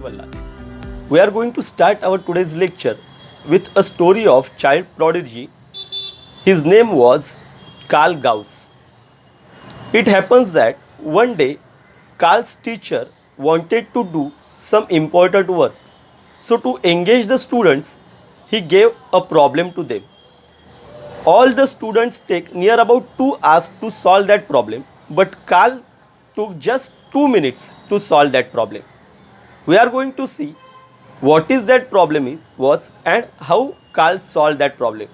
Shivalal. We are going to start our today's lecture with a story of child prodigy. His name was Karl Gauss. It happens that one day Karl's teacher wanted to do some important work. So to engage the students, he gave a problem to them. All the students take near about 2 hours to solve that problem, but Karl took just 2 minutes to solve that problem. We are going to see what is that problem was and how Karl solved that problem.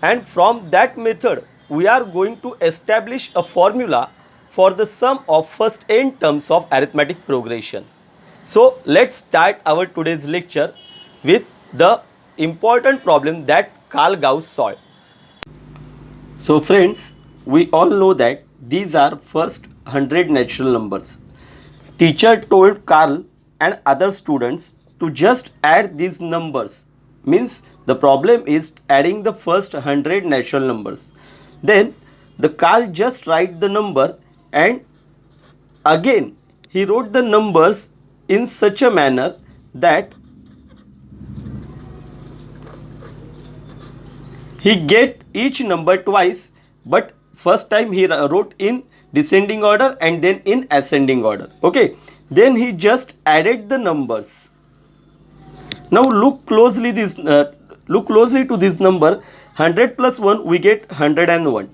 And from that method, we are going to establish a formula for the sum of first n terms of arithmetic progression. So let's start our today's lecture with the important problem that Karl Gauss solved. So friends, we all know that these are first 100 natural numbers. Teacher told Karl and other students to just add these numbers. Means the problem is adding the first 100 natural numbers. Then the Karl just write the number and again he wrote the numbers in such a manner that he get each number twice, but first time he wrote in descending order and then in ascending order. Okay. Then he just added the numbers. Now look closely to this number. 100 plus 1 we get 101.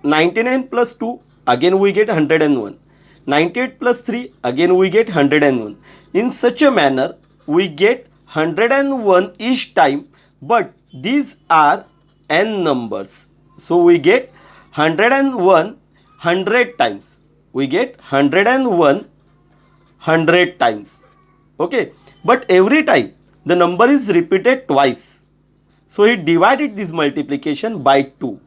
99 plus 2 again we get 101. 98 plus 3 again we get 101. In such a manner we get 101 each time, but these are n numbers. So we get 101 100 times. We get 101 100 times. Okay. But every time the number is repeated twice. So he divided this multiplication by 2.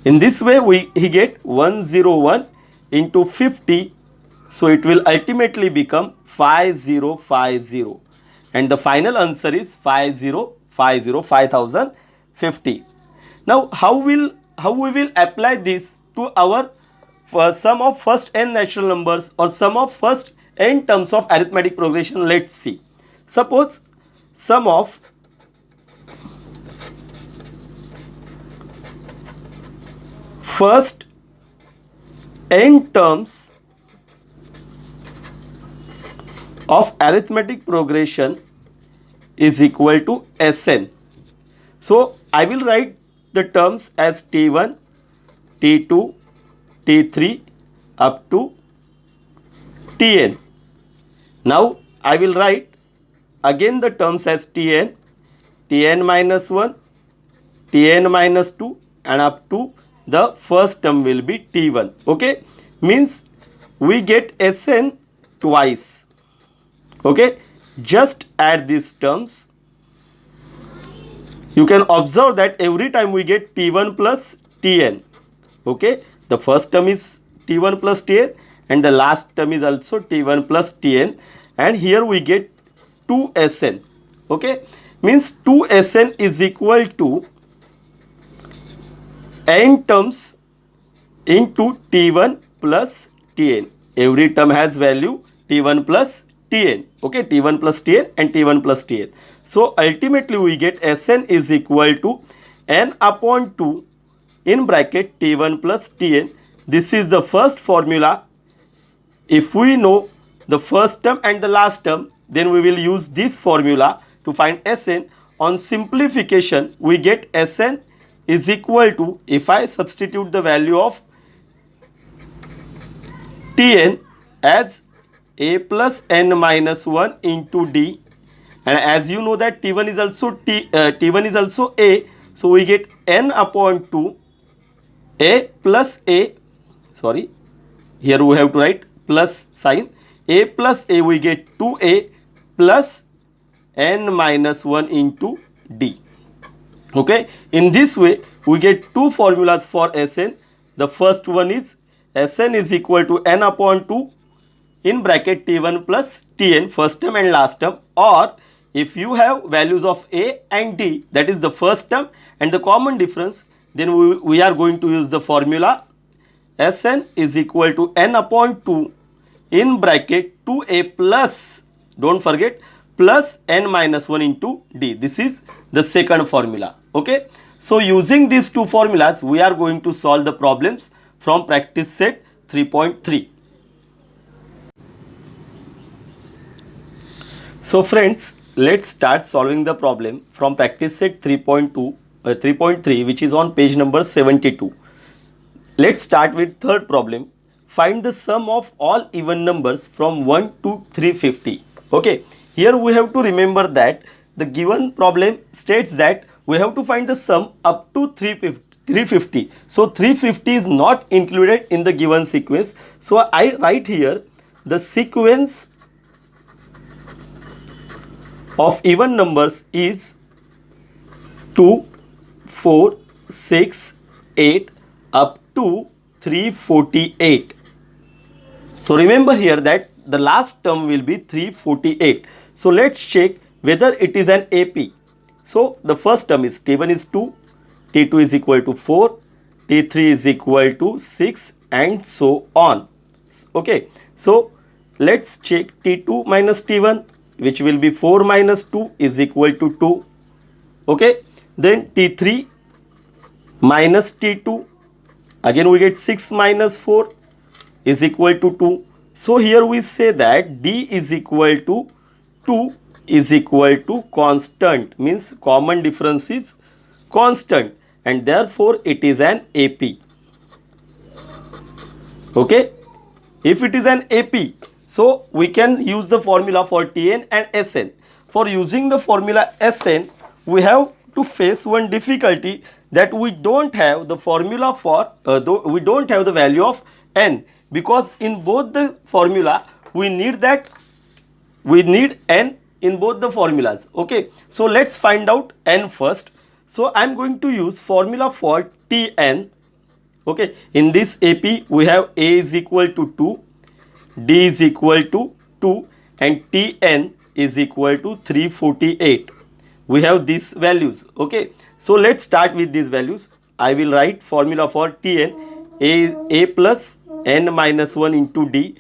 In this way he get 101 into 50. So it will ultimately become 5050. And the final answer is 5050. Now how we will apply this to our sum of first n natural numbers or sum of first n terms of arithmetic progression? Let's see. Suppose sum of first n terms of arithmetic progression is equal to Sn. So I will write the terms as T1, T2, T3 up to Tn. Now I will write again the terms as Tn, Tn minus 1, Tn minus 2 and up to the first term will be T1. Okay. Means we get Sn twice. Okay. Just add these terms. You can observe that every time we get T1 plus Tn. Okay. The first term is T1 plus Tn and the last term is also T1 plus Tn, and here we get 2Sn. Okay. Means 2Sn is equal to n terms into T1 plus Tn. Every term has value T1 plus Tn. Okay. T1 plus Tn and T1 plus Tn. So ultimately we get Sn is equal to n upon 2 in bracket T1 plus Tn. This is the first formula. If we know the first term and the last term, then we will use this formula to find Sn. On simplification, we get Sn is equal to, if I substitute the value of Tn as a plus n minus 1 into d, and as you know that T1 is also a, so we get n upon 2 a plus a, sorry, here we have to write plus sign, a plus a, we get 2a plus n minus 1 into d. Okay. In this way we get two formulas for Sn. The first one is Sn is equal to n upon 2 in bracket T1 plus Tn, first term and last term, or if you have values of a and d, that is the first term and the common difference, then we are going to use the formula Sn is equal to n upon 2 in bracket 2a plus, don't forget, plus n minus 1 into d. This is the second formula. Okay. So using these two formulas, we are going to solve the problems from practice set 3.3. So friends, let's start solving the problem from practice set 3.3, which is on page number 72. Let's start with third problem. Find the sum of all even numbers from 1 to 350. Okay, here we have to remember that the given problem states that we have to find the sum up to 350. So 350 is not included in the given sequence. So I write here the sequence of even numbers is 2, 4, 6, 8 up to 348. So remember here that the last term will be 348. So let's check whether it is an AP. So the first term is T1 is 2, T2 is equal to 4, T3 is equal to 6 and so on. Okay, so let's check T2 minus T1, which will be 4 minus 2 is equal to 2. Okay, then T3 minus T2, again we get 6 minus 4 is equal to 2. So here we say that D is equal to 2 is equal to constant, means common difference is constant, and therefore it is an AP. Okay, if it is an AP, so we can use the formula for Tn and Sn. For using the formula Sn, we have to face one difficulty, that we don't have the formula for we don't have the value of n, because in both the formula we need n in both the formulas. Okay, so let's find out n first. So I am going to use formula for Tn. Okay, in this AP we have A is equal to 2, D is equal to 2 and Tn is equal to 348. We have these values. Okay, so let's start with these values. I will write formula for Tn, A plus n minus 1 into D.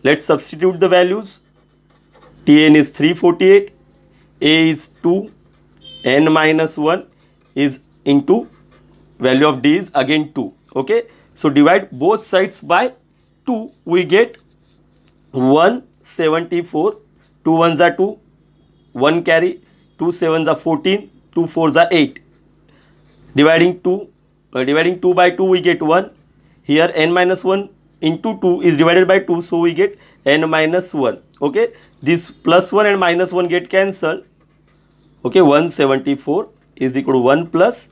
Let's substitute the values. Tn is 348, A is 2, n minus 1 is into value of D is again 2. Okay, so divide both sides by 2, we get 174, 2 ones are 2, 1 carry, 2 sevens are 14, 2 fours are 8. Dividing 2 by 2 we get 1. Here n minus 1 into 2 is divided by 2, so we get n minus 1. Okay, this plus 1 and minus 1 get cancelled. Okay, 174 is equal to 1 plus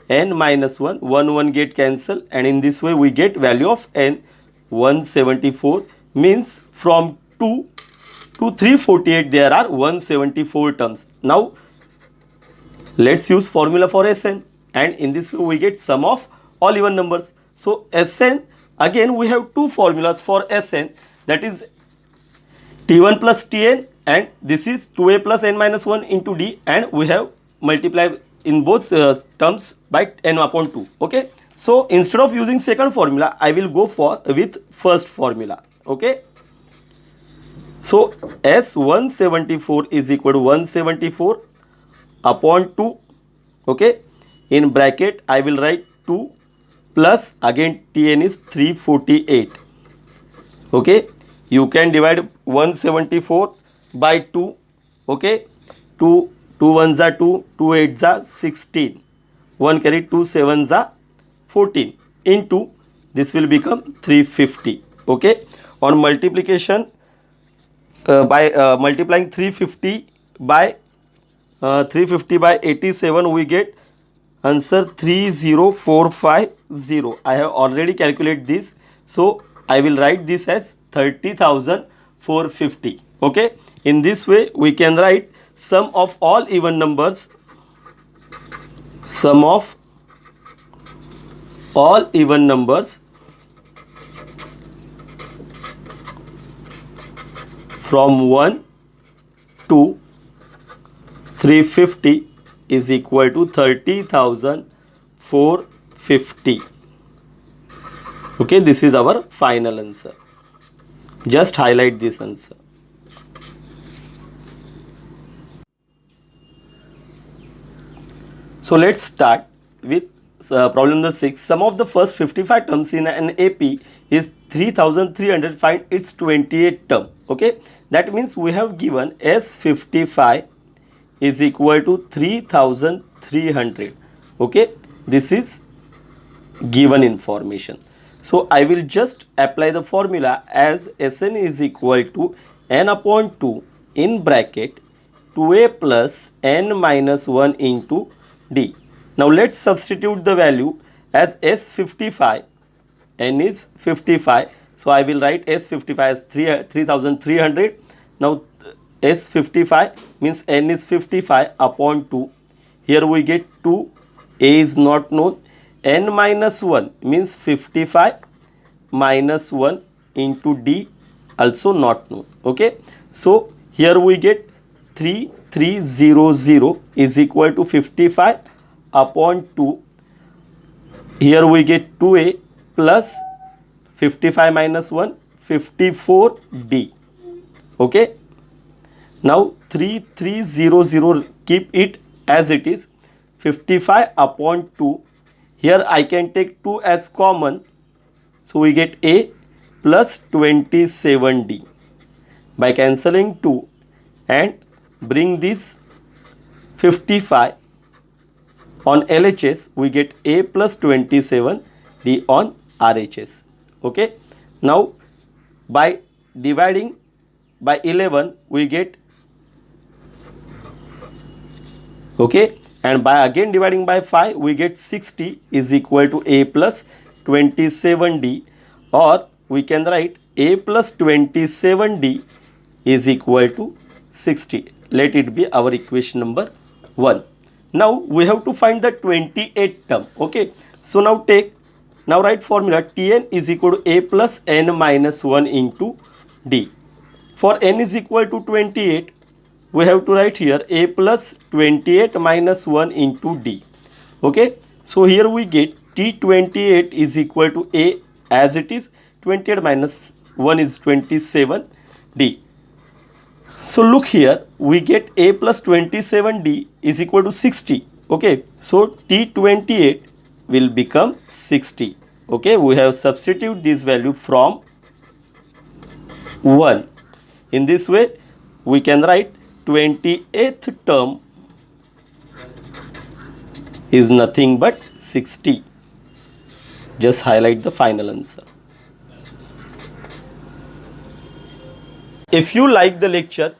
n minus 1, 1 get cancelled, and in this way we get value of n 174, means from 2 to 348 there are 174 terms. Now let's use formula for Sn, and in this way we get sum of all even numbers. So Sn, again we have two formulas for Sn, that is T1 plus Tn, and this is 2a plus n minus 1 into D, and we have multiplied in both terms by n upon 2. Okay, so instead of using second formula, I will go with first formula. Okay, so S174 is equal to 174 upon 2. Okay, in bracket I will write 2 plus again Tn is 348. Okay, you can divide 174 by 2. Okay, 2 ones are 2, 2 eights are 16, 1 carry, 2 sevens are 14 into this will become 350. Okay, on multiplication by multiplying 350 by 87 we get answer 30450. I have already calculated this, so I will write this as 30,450. Okay, in this way we can write sum of all even numbers, sum of all even numbers from 1 to 350 is equal to 30,450. Okay, this is our final answer. Just highlight this answer. So let's start with problem number 6. Sum of the first 55 terms in an AP is 3300. Find its 28th term. Okay, that means we have given S55 is equal to 3300. Okay, this is given information. So I will just apply the formula as Sn is equal to n upon 2 in bracket 2a plus n minus 1 into d. Now let's substitute the value as S55. N is 55. So I will write S55 as 3300. Now S55 means n is 55 upon 2. Here we get 2. A is not known. N minus 1 means 55 minus 1 into d, also not known. Okay. So here we get 3300 is equal to 55 upon 2. Here we get 2a plus 55 minus 1, 54d. Okay. Now 3300, keep it as it is, 55 upon 2. Here I can take 2 as common. So we get a plus 27d. By cancelling 2 and bring this 55 on LHS, we get a plus 27d on RHS. Okay. Now by dividing by 11 we get, okay, and by again dividing by 5 we get 60 is equal to a plus 27d, or we can write a plus 27d is equal to 60. Let it be our equation number 1. Now we have to find the 28th term. Okay, so now write formula Tn is equal to a plus n minus 1 into d. For n is equal to 28, we have to write here a plus 28 minus 1 into d. Okay, so here we get T28 is equal to a as it is, 28 minus 1 is 27d. So look here, we get a plus 27d is equal to 60. Okay, so T28 will become 60. Okay, we have substituted this value from 1. In this way, we can write 28th term is nothing but 60. Just highlight the final answer. If you like the lecture,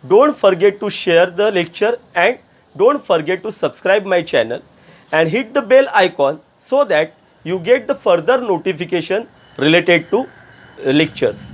don't forget to share the lecture and don't forget to subscribe my channel and hit the bell icon so that you get the further notification related to lectures.